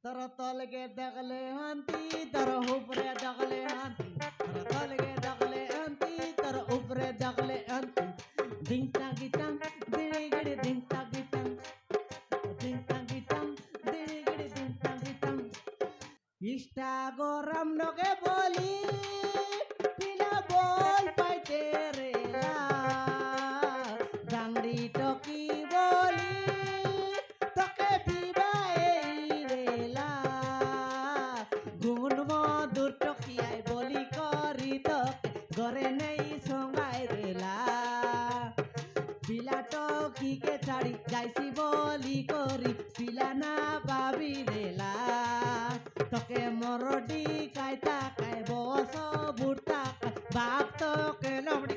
तर तलगे दगले हंती तर ऊपरे दगले हंती तर तलगे दगले हंती तर ऊपरे दगले हंती दिंता गिटां दिड़िगिड़ी दिंता गिटां दिड़िगिड़ी दिंता गिटां इष्टा गोरम नगे बोली पिला बोल पाइते रेला दांगड़ी टोकी बोली তোকে বিবাই রেলা গুণ মধুর টকিয়াই বলি করি তোকে ঘরে নেই সঙ্গাই রেলা পিলা টকিকে ছাড়ি যাইছি বলি করি পিলা না পাবি রেলা তোকে মরডি কাইতা কাই বস বুড়তা বাপ তোকে লবড়ি